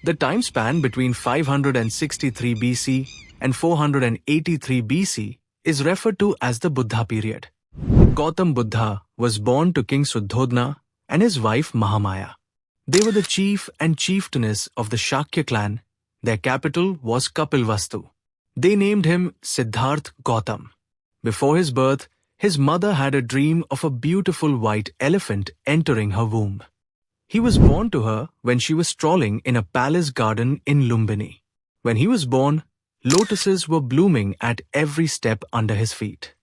The time span between 563 BC and 483 BC is referred to as the Buddha period. Gautam Buddha was born to King Suddhodana and his wife Mahamaya. They were the chief and chieftainess of the Shakya clan. Their capital was Kapilvastu. They named him Siddharth Gautam. Before his birth, his mother had a dream of a beautiful white elephant entering her womb. He was born to her when she was strolling in a palace garden in Lumbini. When he was born, lotuses were blooming at every step under his feet.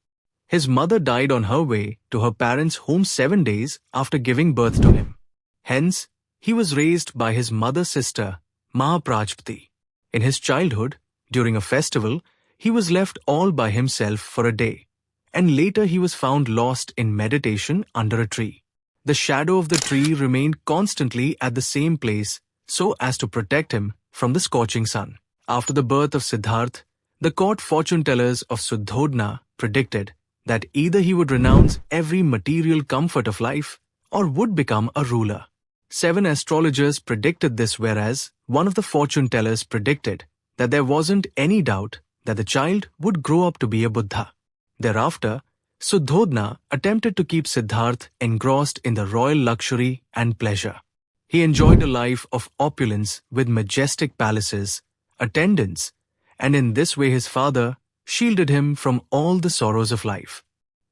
His mother died on her way to her parents' home 7 days after giving birth to him. Hence, he was raised by his mother's sister, Mahaprajapati. In his childhood, during a festival, he was left all by himself for a day, and later he was found lost in meditation under a tree. The shadow of the tree remained constantly at the same place so as to protect him from the scorching sun. After the birth of Siddharth, the court fortune-tellers of Suddhodana predicted that either he would renounce every material comfort of life or would become a ruler. 7 astrologers predicted this, whereas one of the fortune-tellers predicted that there wasn't any doubt that the child would grow up to be a Buddha. Thereafter, Suddhodana attempted to keep Siddharth engrossed in the royal luxury and pleasure. He enjoyed a life of opulence with majestic palaces, attendants, and in this way his father shielded him from all the sorrows of life.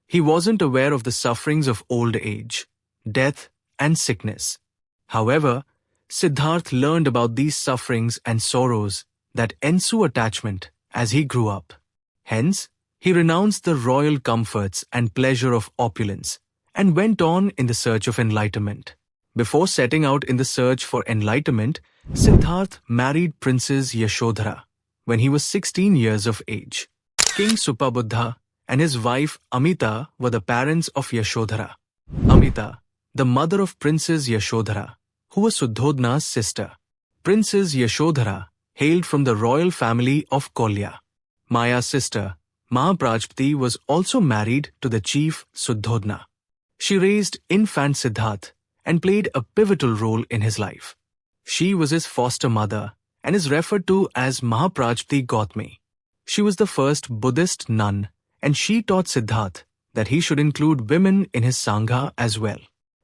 He wasn't aware of the sufferings of old age, death, and sickness. However, Siddharth learned about these sufferings and sorrows that ensue attachment as he grew up. Hence, he renounced the royal comforts and pleasure of opulence and went on in the search of enlightenment. Before setting out in the search for enlightenment, Siddharth married Princess Yashodhara when he was 16 years of age. King Supabuddha and his wife Amita were the parents of Yashodhara. Amita, the mother of Princess Yashodhara, who was Suddhodana's sister. Princess Yashodhara hailed from the royal family of Kolya. Maya's sister, Mahaprajapati, was also married to the chief Suddhodana. She raised infant Siddharth and played a pivotal role in his life. She was his foster mother and is referred to as Mahaprajapati Gautami. She was the first Buddhist nun, and she taught Siddharth that he should include women in his Sangha as well.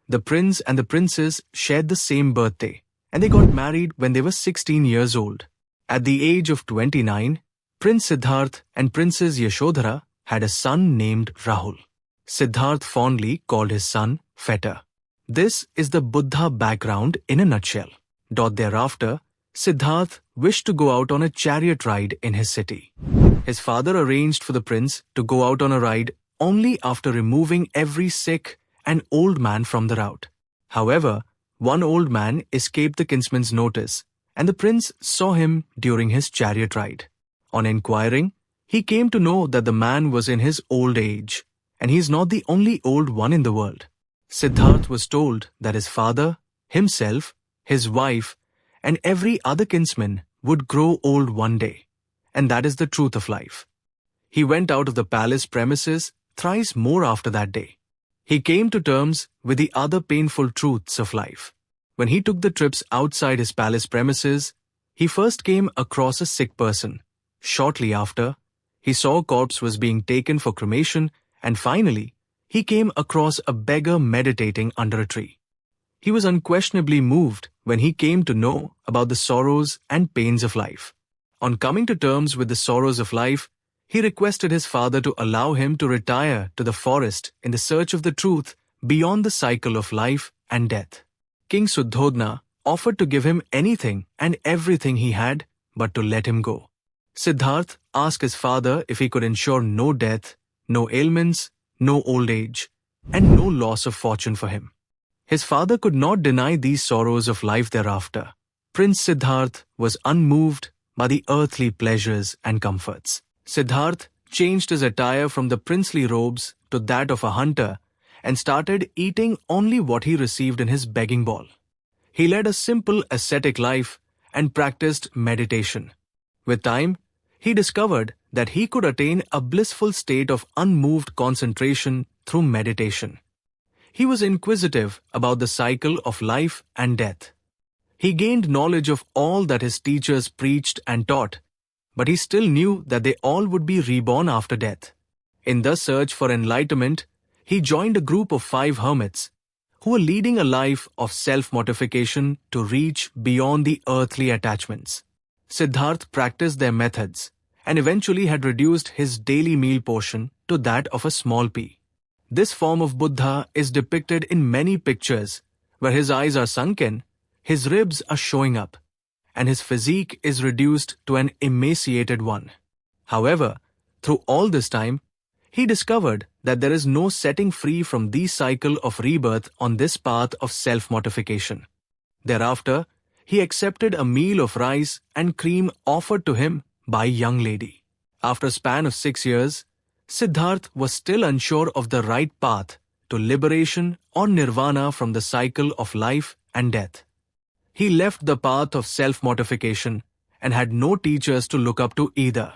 The prince and the princess shared the same birthday, and they got married when they were 16 years old. At the age of 29, Prince Siddharth and Princess Yashodhara had a son named Rahul. Siddharth fondly called his son Feta. This is the Buddha background in a nutshell. Thereafter, Siddharth wished to go out on a chariot ride in his city. His father arranged for the prince to go out on a ride only after removing every sick and old man from the route. However, one old man escaped the kinsman's notice, and the prince saw him during his chariot ride. On inquiring, he came to know that the man was in his old age, and he is not the only old one in the world. Siddharth was told that his father, himself, his wife, and every other kinsman would grow old one day, and that is the truth of life. He went out of the palace premises thrice more after that day. He came to terms with the other painful truths of life. When he took the trips outside his palace premises, he first came across a sick person. Shortly after, he saw a corpse was being taken for cremation, and finally, he came across a beggar meditating under a tree. He was unquestionably moved when he came to know about the sorrows and pains of life. On coming to terms with the sorrows of life, he requested his father to allow him to retire to the forest in the search of the truth beyond the cycle of life and death. King Suddhodana offered to give him anything and everything he had, but to let him go. Siddharth asked his father if he could ensure no death, no ailments, no old age, and no loss of fortune for him. His father could not deny these sorrows of life thereafter. Prince Siddharth was unmoved by the earthly pleasures and comforts. Siddharth changed his attire from the princely robes to that of a hunter and started eating only what he received in his begging bowl. He led a simple ascetic life and practiced meditation. With time, he discovered that he could attain a blissful state of unmoved concentration through meditation. He was inquisitive about the cycle of life and death. He gained knowledge of all that his teachers preached and taught, but he still knew that they all would be reborn after death. In the search for enlightenment, he joined a group of 5 hermits who were leading a life of self-mortification to reach beyond the earthly attachments. Siddhartha practiced their methods and eventually had reduced his daily meal portion to that of a small pea. This form of Buddha is depicted in many pictures where his eyes are sunken, his ribs are showing up, and his physique is reduced to an emaciated one. However, through all this time, he discovered that there is no setting free from the cycle of rebirth on this path of self-mortification. Thereafter, he accepted a meal of rice and cream offered to him by a young lady. After a span of 6 years, Siddhartha was still unsure of the right path to liberation or nirvana from the cycle of life and death. He left the path of self-mortification and had no teachers to look up to either.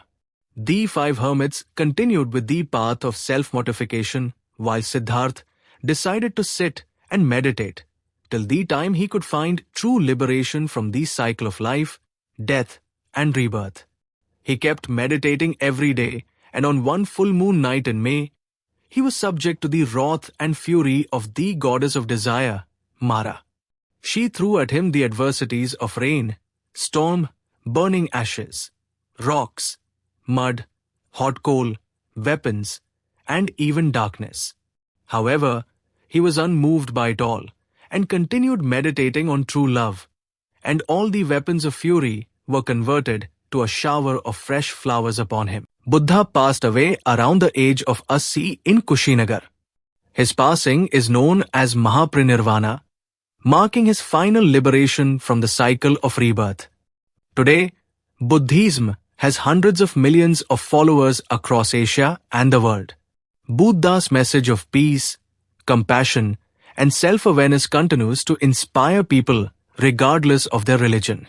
The 5 hermits continued with the path of self-mortification while Siddhartha decided to sit and meditate till the time he could find true liberation from the cycle of life, death, and rebirth. He kept meditating every day, and on one full moon night in May, he was subject to the wrath and fury of the goddess of desire, Mara. She threw at him the adversities of rain, storm, burning ashes, rocks, mud, hot coal, weapons, and even darkness. However, he was unmoved by it all and continued meditating on true love, and all the weapons of fury were converted to a shower of fresh flowers upon him. Buddha passed away around the age of 80 in Kushinagar. His passing is known as Mahaprinirvana, marking his final liberation from the cycle of rebirth. Today, Buddhism has hundreds of millions of followers across Asia and the world. Buddha's message of peace, compassion, and self-awareness continues to inspire people regardless of their religion.